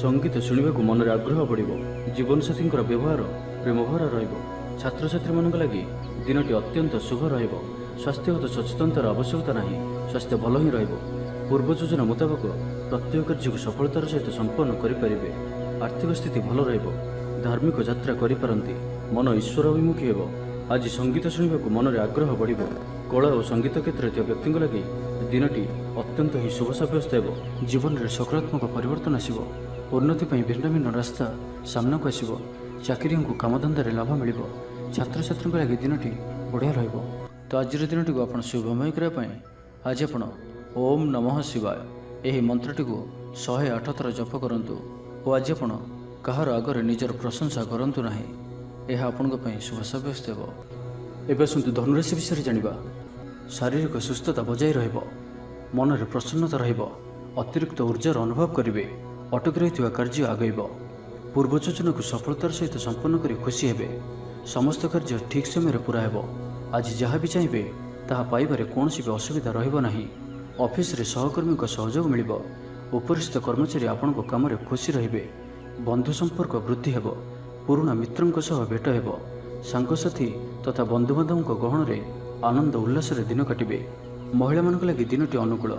ସଙ୍ଗୀତ ଶୁଣିବାକୁ ମନରେ ଆଗ୍ରହ ବଢ଼ିବ। ଜୀବନସାଥୀଙ୍କର ବ୍ୟବହାର ପ୍ରେମଭରା ରହିବ। ଛାତ୍ରଛାତ୍ରୀମାନଙ୍କ ଲାଗି ଦିନଟି ଅତ୍ୟନ୍ତ ଶୁଭ ରହିବ। ସ୍ୱାସ୍ଥ୍ୟଗତ ସଚେତନତାର ଆବଶ୍ୟକତା ନାହିଁ। ସ୍ୱାସ୍ଥ୍ୟ ଭଲ ହିଁ ରହିବ। ପୂର୍ବ ଯୋଜନା ମୁତାବକ ପ୍ରତ୍ୟେକ କାର୍ଯ୍ୟକୁ ସଫଳତାର ସହିତ ସମ୍ପନ୍ନ କରିପାରିବେ। ଆର୍ଥିକ ସ୍ଥିତି ଭଲ ରହିବ। ଧାର୍ମିକ ଯାତ୍ରା କରିପାରନ୍ତି। ମନ ଈଶ୍ୱର ଅଭିମୁଖୀ ହେବ। ଆଜି ସଙ୍ଗୀତ ଶୁଣିବାକୁ ମନରେ ଆଗ୍ରହ ବଢ଼ିବ। କଳା ଓ ସଙ୍ଗୀତ କ୍ଷେତ୍ରରେ ଥିବା ବ୍ୟକ୍ତିଙ୍କ ଲାଗି ଦିନଟି ଅତ୍ୟନ୍ତ ହିଁ ଶୁଭ ସାବ୍ୟସ୍ତ ହେବ। ଜୀବନରେ ସକାରାତ୍ମକ ପରିବର୍ତ୍ତନ ଆସିବ। ଉନ୍ନତି ପାଇଁ ଭିନ୍ନ ଭିନ୍ନ ରାସ୍ତା ସାମ୍ନାକୁ ଆସିବ। ଚାକିରିଙ୍କୁ କାମଧନ୍ଦାରେ ଲାଭ ମିଳିବ। ଛାତ୍ରଛାତ୍ରୀଙ୍କ ଲାଗି ଦିନଟି ବଢ଼ିଆ ରହିବ। ତ ଆଜିର ଦିନଟିକୁ ଆପଣ ଶୁଭମୟ କରିବା ପାଇଁ ଆଜି ଆପଣ ଓମ୍ ନମଃ ଶିବାୟ ଏହି ମନ୍ତ୍ରଟିକୁ 108 ଥର ଜପ କରନ୍ତୁ ଓ ଆଜି ଆପଣ କାହାର ଆଗରେ ନିଜର ପ୍ରଶଂସା କରନ୍ତୁ ନାହିଁ। ଏହା ଆପଣଙ୍କ ପାଇଁ ଶୁଭ ସାବ୍ୟସ୍ତ ହେବ। ଏବେ ଆସନ୍ତୁ ଧନୁରାଶି ବିଷୟରେ ଜାଣିବା। ଶାରୀରିକ ସୁସ୍ଥତା ବଜାୟ ରହିବ। ମନରେ ପ୍ରସନ୍ନତା ରହିବ। ଅତିରିକ୍ତ ଉର୍ଜାର ଅନୁଭବ କରିବେ। ଅଟକି ରହିଥିବା କାର୍ଯ୍ୟ ଆଗେଇବ। ପୂର୍ବ ଯୋଜନାକୁ ସଫଳତାର ସହିତ ସମ୍ପନ୍ନ କରି ଖୁସି ହେବେ। ସମସ୍ତ କାର୍ଯ୍ୟ ଠିକ୍ ସମୟରେ ପୁରା ହେବ। ଆଜି ଯାହା ବି ଚାହିଁବେ ତାହା ପାଇବାରେ କୌଣସି ବି ଅସୁବିଧା ରହିବ ନାହିଁ। ଅଫିସରେ ସହକର୍ମୀଙ୍କ ସହଯୋଗ ମିଳିବ। ଉପରିସ୍ଥ କର୍ମଚାରୀ ଆପଣଙ୍କ କାମରେ ଖୁସି ରହିବେ। ବନ୍ଧୁ ସମ୍ପର୍କ ବୃଦ୍ଧି ହେବ। ପୁରୁଣା ମିତ୍ରଙ୍କ ସହ ଭେଟ ହେବ। ସାଙ୍ଗସାଥୀ ତଥା ବନ୍ଧୁବାନ୍ଧବଙ୍କ ଗହଣରେ ଆନନ୍ଦ ଉଲ୍ଲାସରେ ଦିନ କାଟିବେ। ମହିଳାମାନଙ୍କ ଲାଗି ଦିନଟି ଅନୁକୂଳ।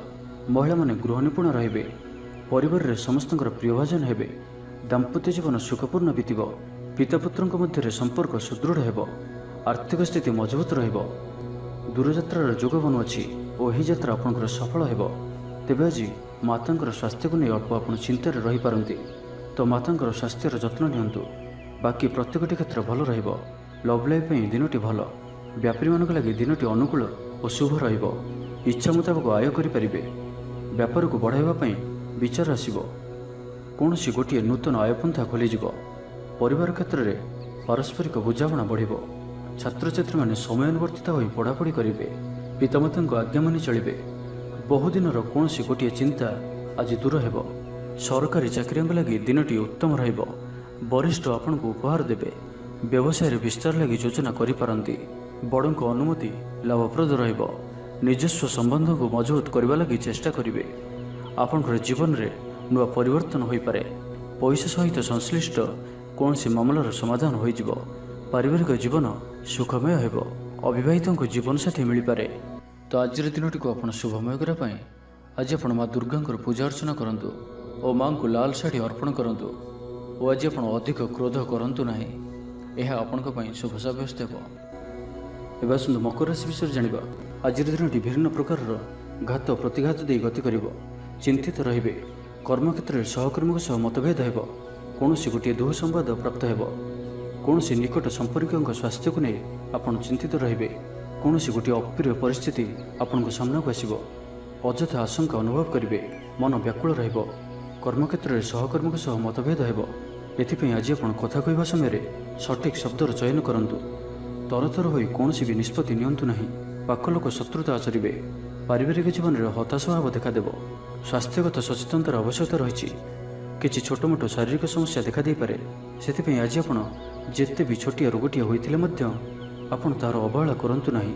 ମହିଳାମାନେ ଗୃହ ନିପୁଣ ରହିବେ। ପରିବାରରେ ସମସ୍ତଙ୍କର ପ୍ରିୟଭାଜନ ହେବେ। ଦାମ୍ପତ୍ୟ ଜୀବନ ସୁଖପୂର୍ଣ୍ଣ ବିତିବ। ପିତାପୁତ୍ରଙ୍କ ମଧ୍ୟରେ ସମ୍ପର୍କ ସୁଦୃଢ଼ ହେବ। ଆର୍ଥିକ ସ୍ଥିତି ମଜବୁତ ରହିବ। ଦୂରଯାତ୍ରାର ଯୋଗ ବନୁଅଛି ଓ ଏହି ଯାତ୍ରା ଆପଣଙ୍କର ସଫଳ ହେବ। ତେବେ ଆଜି ମାତାଙ୍କର ସ୍ୱାସ୍ଥ୍ୟକୁ ନେଇ ଅଳ୍ପ ଆପଣ ଚିନ୍ତାରେ ରହିପାରନ୍ତି, ତ ମାତାଙ୍କର ସ୍ୱାସ୍ଥ୍ୟର ଯତ୍ନ ନିଅନ୍ତୁ। ବାକି ପ୍ରତ୍ୟେକଟି କ୍ଷେତ୍ର ଭଲ ରହିବ। ଲଭ୍ ଲାଇଫ୍ ପାଇଁ ଦିନଟି ଭଲ। ବ୍ୟାପାରୀମାନଙ୍କ ଲାଗି ଦିନଟି ଅନୁକୂଳ ଓ ଶୁଭ ରହିବ। ଇଚ୍ଛା ମୁତାବକ ଆୟ କରିପାରିବେ। ବ୍ୟାପାରକୁ ବଢ଼ାଇବା ପାଇଁ ବିଚାର ଆସିବ। କୌଣସି ଗୋଟିଏ ନୂତନ ଆୟପନ୍ଥା ଖୋଲିଯିବ। ପରିବାର କ୍ଷେତ୍ରରେ ପାରସ୍ପରିକ ବୁଝାମଣା ବଢ଼ିବ। ଛାତ୍ରଛାତ୍ରୀମାନେ ସମୟାନୁବର୍ତ୍ତିତ ହୋଇ ପଢ଼ାପଢ଼ି କରିବେ। ପିତାମାତାଙ୍କ ଆଜ୍ଞା ମାନି ଚଳିବେ। ବହୁଦିନର କୌଣସି ଗୋଟିଏ ଚିନ୍ତା ଆଜି ଦୂର ହେବ। ସରକାରୀ ଚାକିରିଙ୍କ ଲାଗି ଦିନଟି ଉତ୍ତମ ରହିବ। ବରିଷ୍ଠ ଆପଣଙ୍କୁ ଉପହାର ଦେବେ। ବ୍ୟବସାୟରେ ବିସ୍ତାର ଲାଗି ଯୋଜନା କରିପାରନ୍ତି। ବଡ଼ଙ୍କ ଅନୁମତି ଲାଭପ୍ରଦ ରହିବ। ନିଜସ୍ୱ ସମ୍ବନ୍ଧକୁ ମଜବୁତ କରିବା ଲାଗି ଚେଷ୍ଟା କରିବେ। ଆପଣଙ୍କର ଜୀବନରେ ନୂଆ ପରିବର୍ତ୍ତନ ହୋଇପାରେ। ପଇସା ସହିତ ସଂଶ୍ଳିଷ୍ଟ କୌଣସି ମାମଲାର ସମାଧାନ ହୋଇଯିବ। ପାରିବାରିକ ଜୀବନ ସୁଖମୟ ହେବ। ଅବିବାହିତଙ୍କୁ ଜୀବନସାଥୀ ମିଳିପାରେ। ତ ଆଜିର ଦିନଟିକୁ ଆପଣ ଶୁଭମୟ କରିବା ପାଇଁ ଆଜି ଆପଣ ମା ଦୁର୍ଗାଙ୍କର ପୂଜା ଅର୍ଚ୍ଚନା କରନ୍ତୁ ଓ ମାଙ୍କୁ ଲାଲ ଶାଢ଼ୀ ଅର୍ପଣ କରନ୍ତୁ ଓ ଆଜି ଆପଣ ଅଧିକ କ୍ରୋଧ କରନ୍ତୁ ନାହିଁ। ଏହା ଆପଣଙ୍କ ପାଇଁ ଶୁଭ ସାବ୍ୟସ୍ତ ହେବ। ଏବେ ଆସନ୍ତୁ ମକର ରାଶି ବିଷୟରେ ଜାଣିବା। ଆଜିର ଦିନଟି ବିଭିନ୍ନ ପ୍ରକାରର ଘାତ ପ୍ରତିଘାତ ଦେଇ ଗତି କରିବ। ଚିନ୍ତିତ ରହିବେ। କର୍ମକ୍ଷେତ୍ରରେ ସହକର୍ମୀଙ୍କ ସହ ମତଭେଦ ହେବ। କୌଣସି ଗୋଟିଏ ଦୁଃସମ୍ବାଦ ପ୍ରାପ୍ତ ହେବ। କୌଣସି ନିକଟ ସମ୍ପର୍କୀୟଙ୍କ ସ୍ୱାସ୍ଥ୍ୟକୁ ନେଇ ଆପଣ ଚିନ୍ତିତ ରହିବେ। କୌଣସି ଗୋଟିଏ ଅପ୍ରିୟ ପରିସ୍ଥିତି ଆପଣଙ୍କ ସାମ୍ନାକୁ ଆସିବ। ଅଯଥା ଆଶଙ୍କା ଅନୁଭବ କରିବେ। ମନ ବ୍ୟାକୁଳ ରହିବ। କର୍ମକ୍ଷେତ୍ରରେ ସହକର୍ମୀଙ୍କ ସହ ମତଭେଦ ହେବ। ଏଥିପାଇଁ ଆଜି ଆପଣ କଥା କହିବା ସମୟରେ ସଠିକ୍ ଶବ୍ଦର ଚୟନ କରନ୍ତୁ। ତରତର ହୋଇ କୌଣସି ବି ନିଷ୍ପତ୍ତି ନିଅନ୍ତୁ ନାହିଁ। ପାଖ ଲୋକ ଶତ୍ରୁତା ଆଚରିବେ। ପାରିବାରିକ ଜୀବନରେ ହତାଶ ଭାବ ଦେଖାଦେବ। ସ୍ୱାସ୍ଥ୍ୟଗତ ସଚେତନତାର ଆବଶ୍ୟକତା ରହିଛି। କିଛି ଛୋଟମୋଟ ଶାରୀରିକ ସମସ୍ୟା ଦେଖାଦେଇପାରେ। ସେଥିପାଇଁ ଆଜି ଆପଣ ଯେତେ ବି ଛୋଟିଆ ରୋଗଟିଏ ହୋଇଥିଲେ ମଧ୍ୟ ଆପଣ ତାହାର ଅବହେଳା କରନ୍ତୁ ନାହିଁ।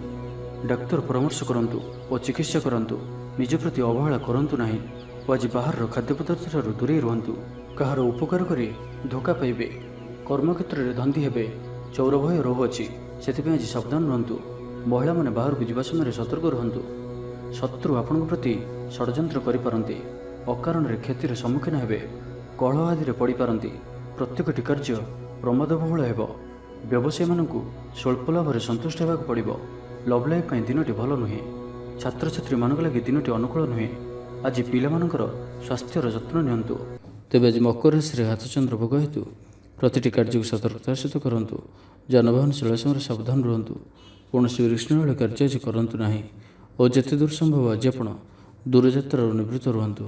ଡାକ୍ତର ପରାମର୍ଶ କରନ୍ତୁ ଓ ଚିକିତ୍ସା କରନ୍ତୁ। ନିଜ ପ୍ରତି ଅବହେଳା କରନ୍ତୁ ନାହିଁ ଓ ଆଜି ବାହାରର ଖାଦ୍ୟପଦାର୍ଥଠାରୁ ଦୂରେଇ ରୁହନ୍ତୁ। କାହାର ଉପକାର କରି ଧୋକା ପାଇବେ। କର୍ମକ୍ଷେତ୍ରରେ ଧନ୍ଦୀ ହେବେ। ଚୌର ଭୟ ରହୁଅଛି। ସେଥିପାଇଁ ଆଜି ସାବଧାନ ରୁହନ୍ତୁ। ମହିଳାମାନେ ବାହାରକୁ ଯିବା ସମୟରେ ସତର୍କ ରୁହନ୍ତୁ। ଶତ୍ରୁ ଆପଣଙ୍କ ପ୍ରତି ଷଡ଼ଯନ୍ତ୍ର କରିପାରନ୍ତି। ଅକାରଣରେ କ୍ଷତିର ସମ୍ମୁଖୀନ ହେବେ। କଳହ ଆଦିରେ ପଡ଼ିପାରନ୍ତି। ପ୍ରତ୍ୟେକଟି କାର୍ଯ୍ୟ ପ୍ରମାଦବହୁଳ ହେବ। ବ୍ୟବସାୟୀମାନଙ୍କୁ ସ୍ୱଳ୍ପ ଲାଭରେ ସନ୍ତୁଷ୍ଟ ହେବାକୁ ପଡ଼ିବ। ଲଭ୍ ଲାଇଫ୍ ପାଇଁ ଦିନଟି ଭଲ ନୁହେଁ। ଛାତ୍ରଛାତ୍ରୀମାନଙ୍କ ଲାଗି ଦିନଟି ଅନୁକୂଳ ନୁହେଁ। ଆଜି ପିଲାମାନଙ୍କର ସ୍ୱାସ୍ଥ୍ୟର ଯତ୍ନ ନିଅନ୍ତୁ। ତେବେ ଆଜି ମକର ରାଶିରେ ହାତଚନ୍ଦ୍ର ଭୋଗ ହେତୁ ପ୍ରତିଟି କାର୍ଯ୍ୟକୁ ସତର୍କତାର ସହିତ କରନ୍ତୁ। ଯାନବାହନ ଚଳାଇବା ସମୟରେ ସାବଧାନ ରୁହନ୍ତୁ। କୌଣସି ବିଘ୍ନଶୀଳ କାର୍ଯ୍ୟ ଆଜି କରନ୍ତୁ ନାହିଁ ଓ ଯେତେ ଦୂର ସମ୍ଭବ ଆଜି ଆପଣ ଦୂରଯାତ୍ରାରୁ ନିବୃତ୍ତ ରୁହନ୍ତୁ।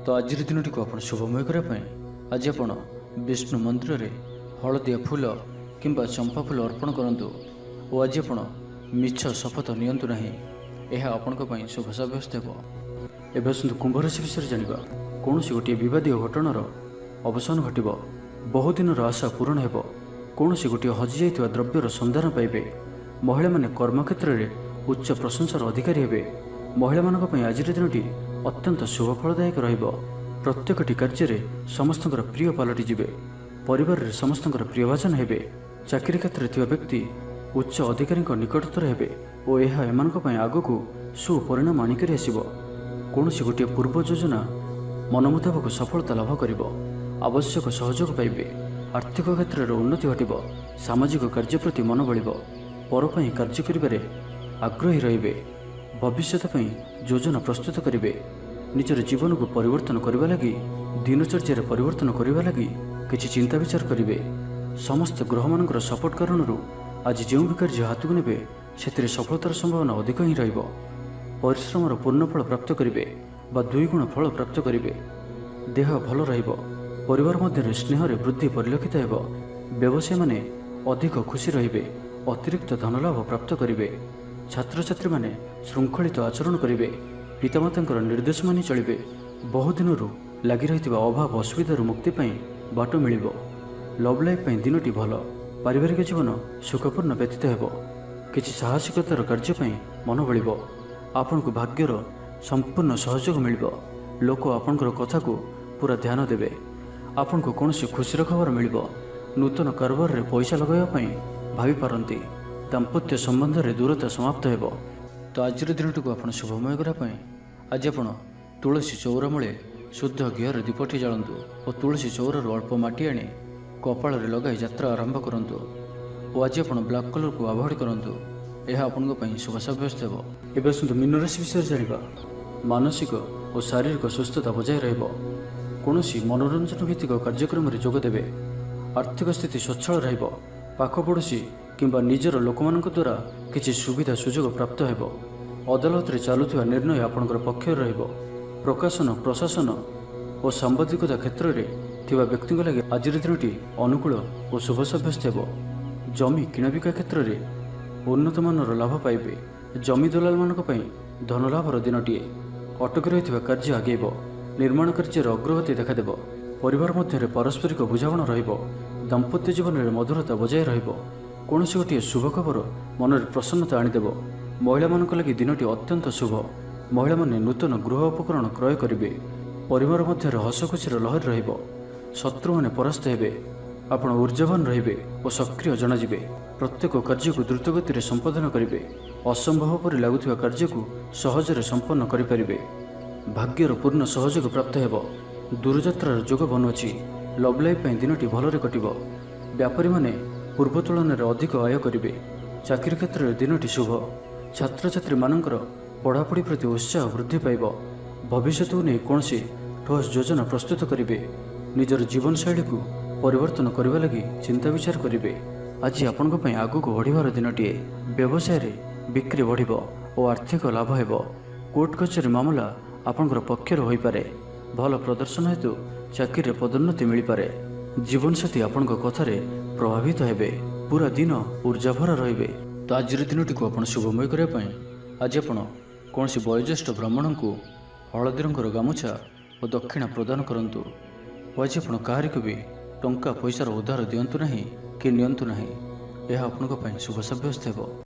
ତ ଆଜିର ଦିନଟିକୁ ଆପଣ ଶୁଭମୟ କରିବା ପାଇଁ ଆଜି ଆପଣ ବିଷ୍ଣୁ ମନ୍ଦିରରେ ହଳଦିଆ ଫୁଲ କିମ୍ବା ଚମ୍ପା ଫୁଲ ଅର୍ପଣ କରନ୍ତୁ ଓ ଆଜି ଆପଣ ମିଛ ଶପଥ ନିଅନ୍ତୁ ନାହିଁ। ଏହା ଆପଣଙ୍କ ପାଇଁ ଶୁଭ ସାବ୍ୟସ୍ତ ହେବ। ଏବେ ଆସନ୍ତୁ କୁମ୍ଭ ରାଶି ବିଷୟରେ ଜାଣିବା। କୌଣସି ଗୋଟିଏ ବିବାଦୀୟ ଘଟଣାର ଅବସାନ ଘଟିବ। ବହୁଦିନର ଆଶା ପୂରଣ ହେବ। କୌଣସି ଗୋଟିଏ ହଜିଯାଇଥିବା ଦ୍ରବ୍ୟର ସନ୍ଧାନ ପାଇବେ। ମହିଳାମାନେ କର୍ମକ୍ଷେତ୍ରରେ ଉଚ୍ଚ ପ୍ରଶଂସାର ଅଧିକାରୀ ହେବେ। ମହିଳାମାନଙ୍କ ପାଇଁ ଆଜିର ଦିନଟି ଅତ୍ୟନ୍ତ ଶୁଭଫଳଦାୟକ ରହିବ। ପ୍ରତ୍ୟେକଟି କାର୍ଯ୍ୟରେ ସମସ୍ତଙ୍କର ପ୍ରିୟ ପାଲଟିଯିବେ। ପରିବାରରେ ସମସ୍ତଙ୍କର ପ୍ରିୟଭାଜନ ହେବେ। ଚାକିରି କ୍ଷେତ୍ରରେ ଥିବା ବ୍ୟକ୍ତି ଉଚ୍ଚ ଅଧିକାରୀଙ୍କ ନିକଟତର ହେବେ ଓ ଏହା ଏମାନଙ୍କ ପାଇଁ ଆଗକୁ ସୁପରିଣାମ ଆଣିକରି ଆସିବ। କୌଣସି ଗୋଟିଏ ପୂର୍ବ ଯୋଜନା ମନ ମୁତାବକ ସଫଳତା ଲାଭ କରିବ। ଆବଶ୍ୟକ ସହଯୋଗ ପାଇବେ। ଆର୍ଥିକ କ୍ଷେତ୍ରରେ ଉନ୍ନତି ଘଟିବ। ସାମାଜିକ କାର୍ଯ୍ୟ ପ୍ରତି ମନ ବଳିବ। ପର ପାଇଁ କାର୍ଯ୍ୟ କରିବାରେ ଆଗ୍ରହୀ ରହିବେ। ଭବିଷ୍ୟତ ପାଇଁ ଯୋଜନା ପ୍ରସ୍ତୁତ କରିବେ। ନିଜର ଜୀବନକୁ ପରିବର୍ତ୍ତନ କରିବା ଲାଗି ଦିନଚର୍ଯ୍ୟାରେ ପରିବର୍ତ୍ତନ କରିବା ଲାଗି କିଛି ଚିନ୍ତା ବିଚାର କରିବେ। ସମସ୍ତ ଗ୍ରହମାନଙ୍କର ସପୋର୍ଟ କାରଣରୁ ଆଜି ଯେଉଁ ବି କାର୍ଯ୍ୟ ହାତକୁ ନେବେ ସେଥିରେ ସଫଳତାର ସମ୍ଭାବନା ଅଧିକ ହିଁ ରହିବ। ପରିଶ୍ରମର ପୂର୍ଣ୍ଣ ଫଳ ପ୍ରାପ୍ତ କରିବେ ବା 2 ଗୁଣ ଫଳ ପ୍ରାପ୍ତ କରିବେ। ଦେହ ଭଲ ରହିବ। ପରିବାର ମଧ୍ୟରେ ସ୍ନେହରେ ବୃଦ୍ଧି ପରିଲକ୍ଷିତ ହେବ। ବ୍ୟବସାୟୀମାନେ ଅଧିକ ଖୁସି ରହିବେ। ଅତିରିକ୍ତ ଧନଲାଭ ପ୍ରାପ୍ତ କରିବେ। ଛାତ୍ରଛାତ୍ରୀମାନେ ଶୃଙ୍ଖଳିତ ଆଚରଣ କରିବେ। ପିତାମାତାଙ୍କର ନିର୍ଦ୍ଦେଶ ମାନି ଚଳିବେ। ବହୁଦିନରୁ ଲାଗି ରହିଥିବା ଅଭାବ ଅସୁବିଧାରୁ ମୁକ୍ତି ପାଇଁ ବାଟ ମିଳିବ। ଲଭ୍ ଲାଇଫ୍ ପାଇଁ ଦିନଟି ଭଲ। ପାରିବାରିକ ଜୀବନ ସୁଖପୂର୍ଣ୍ଣ ବ୍ୟତୀତ ହେବ। କିଛି ସାହସିକତାର କାର୍ଯ୍ୟ ପାଇଁ ମନ ବଳିବ। ଆପଣଙ୍କୁ ଭାଗ୍ୟର ସମ୍ପୂର୍ଣ୍ଣ ସହଯୋଗ ମିଳିବ। ଲୋକ ଆପଣଙ୍କର କଥାକୁ ପୁରା ଧ୍ୟାନ ଦେବେ। ଆପଣଙ୍କୁ କୌଣସି ଖୁସିର ଖବର ମିଳିବ। ନୂତନ କାରବାରରେ ପଇସା ଲଗାଇବା ପାଇଁ ଭାବିପାରନ୍ତି। ଦାମ୍ପତ୍ୟ ସମ୍ବନ୍ଧରେ ଦୂରତା ସମାପ୍ତ ହେବ। ତ ଆଜିର ଦିନଟିକୁ ଆପଣ ଶୁଭମୟ କରିବା ପାଇଁ ଆଜି ଆପଣ ତୁଳସୀ ଚଉରା ମୂଳେ ଶୁଦ୍ଧ ଘିଅରେ ଦୀପଟି ଜାଳନ୍ତୁ ଓ ତୁଳସୀ ଚଉରାରୁ ଅଳ୍ପ ମାଟି ଆଣି କପାଳରେ ଲଗାଇ ଯାତ୍ରା ଆରମ୍ଭ କରନ୍ତୁ ଓ ଆଜି ଆପଣ ବ୍ଲାକ୍ କଲର୍କୁ ଆଭଏଡ୍ କରନ୍ତୁ। ଏହା ଆପଣଙ୍କ ପାଇଁ ଶୁଭ ସାବ୍ୟସ୍ତ ହେବ। ଏବେ ଆସନ୍ତୁ ମୀନ ରାଶି ବିଷୟରେ ଜାଣିବା। ମାନସିକ ଓ ଶାରୀରିକ ସୁସ୍ଥତା ବଜାୟ ରହିବ। କୌଣସି ମନୋରଞ୍ଜନ ଭିତ୍ତିକ କାର୍ଯ୍ୟକ୍ରମରେ ଯୋଗ ଦେବେ। ଆର୍ଥିକ ସ୍ଥିତି ସ୍ୱଚ୍ଛଳ ରହିବ। ପାଖ ପଡ଼ୋଶୀ କିମ୍ବା ନିଜର ଲୋକମାନଙ୍କ ଦ୍ୱାରା କିଛି ସୁବିଧା ସୁଯୋଗ ପ୍ରାପ୍ତ ହେବ। ଅଦାଲତରେ ଚାଲୁଥିବା ନିର୍ଣ୍ଣୟ ଆପଣଙ୍କର ପକ୍ଷରେ ରହିବ। ପ୍ରକାଶନ ପ୍ରଶାସନ ଓ ସାମ୍ବାଦିକତା କ୍ଷେତ୍ରରେ ଥିବା ବ୍ୟକ୍ତିଙ୍କ ଲାଗି ଆଜିର ଦିନଟି ଅନୁକୂଳ ଓ ଶୁଭ ସାବ୍ୟସ୍ତ ହେବ। ଜମି କିଣାବିକା କ୍ଷେତ୍ରରେ ଉନ୍ନତମାନର ଲାଭ ପାଇବେ। ଜମି ଦଲାଲମାନଙ୍କ ପାଇଁ ଧନଲାଭର ଦିନଟିଏ। ଅଟକି ରହିଥିବା କାର୍ଯ୍ୟ ଆଗେଇବ। ନିର୍ମାଣ କାର୍ଯ୍ୟର ଅଗ୍ରଗତି ଦେଖାଦେବ। ପରିବାର ମଧ୍ୟରେ ପାରସ୍ପରିକ ବୁଝାମଣା ରହିବ। ଦାମ୍ପତ୍ୟ ଜୀବନରେ ମଧୁରତା ବଜାୟ ରହିବ। କୌଣସି ଗୋଟିଏ ଶୁଭ ଖବର ମନରେ ପ୍ରସନ୍ନତା ଆଣିଦେବ। ମହିଳାମାନଙ୍କ ଲାଗି ଦିନଟି ଅତ୍ୟନ୍ତ ଶୁଭ। ମହିଳାମାନେ ନୂତନ ଗୃହ ଉପକରଣ କ୍ରୟ କରିବେ। ପରିବାର ମଧ୍ୟରେ ହସଖୁସିର ଲହରୀ ରହିବ। ଶତ୍ରୁମାନେ ପରାସ୍ତ ହେବେ। ଆପଣ ଊର୍ଜାବାନ ରହିବେ ଓ ସକ୍ରିୟ ଜଣାଯିବେ। ପ୍ରତ୍ୟେକ କାର୍ଯ୍ୟକୁ ଦ୍ରୁତଗତିରେ ସମ୍ପାଦନ କରିବେ। ଅସମ୍ଭବ ପରି ଲାଗୁଥିବା କାର୍ଯ୍ୟକୁ ସହଜରେ ସମ୍ପନ୍ନ କରିପାରିବେ। ଭାଗ୍ୟର ପୂର୍ଣ୍ଣ ସହଯୋଗ ପ୍ରାପ୍ତ ହେବ। ଦୂରଯାତ୍ରାର ଯୋଗ ବନୁଅଛି। ଲଭ୍ ଲାଇଫ୍ ପାଇଁ ଦିନଟି ଭଲରେ କଟିବ। ବ୍ୟାପାରୀମାନେ ପୂର୍ବ ତୁଳନାରେ ଅଧିକ ଆୟ କରିବେ। ଚାକିରି କ୍ଷେତ୍ରରେ ଦିନଟି ଶୁଭ। ଛାତ୍ରଛାତ୍ରୀମାନଙ୍କର ପଢ଼ାପଢ଼ି ପ୍ରତି ଉତ୍ସାହ ବୃଦ୍ଧି ପାଇବ। ଭବିଷ୍ୟତକୁ ନେଇ କୌଣସି ଠୋସ୍ ଯୋଜନା ପ୍ରସ୍ତୁତ କରିବେ। ନିଜର ଜୀବନଶୈଳୀକୁ ପରିବର୍ତ୍ତନ କରିବା ଲାଗି ଚିନ୍ତା ବିଚାର କରିବେ। ଆଜି ଆପଣଙ୍କ ପାଇଁ ଆଗକୁ ବଢ଼ିବାର ଦିନଟିଏ। ବ୍ୟବସାୟରେ ବିକ୍ରି ବଢ଼ିବ ଓ ଆର୍ଥିକ ଲାଭ ହେବ। କୋର୍ଟ କଚେରୀ ମାମଲା ଆପଣଙ୍କର ପକ୍ଷରେ ହୋଇପାରେ। ଭଲ ପ୍ରଦର୍ଶନ ହେତୁ ଚାକିରିରେ ପଦୋନ୍ନତି ମିଳିପାରେ। ଜୀବନସାଥୀ ଆପଣଙ୍କ କଥାରେ ପ୍ରଭାବିତ ହେବେ। ପୁରା ଦିନ ଊର୍ଜାଭରା ରହିବେ। ତ ଆଜିର ଦିନଟିକୁ ଆପଣ ଶୁଭମୟ କରିବା ପାଇଁ ଆଜି ଆପଣ କୌଣସି ବୟୋଜ୍ୟେଷ୍ଠ ବ୍ରାହ୍ମଣଙ୍କୁ ହଳଦୀ ରଙ୍ଗର ଗାମୁଛା ଓ ଦକ୍ଷିଣା ପ୍ରଦାନ କରନ୍ତୁ ଓ ଆଜି ଆପଣ କାହାରିକୁ ବି ଟଙ୍କା ପଇସାର ଉଦ୍ଧାର ଦିଅନ୍ତୁ ନାହିଁ କି ନିଅନ୍ତୁ ନାହିଁ। ଏହା ଆପଣଙ୍କ ପାଇଁ ଶୁଭ ସାବ୍ୟସ୍ତ ହେବ।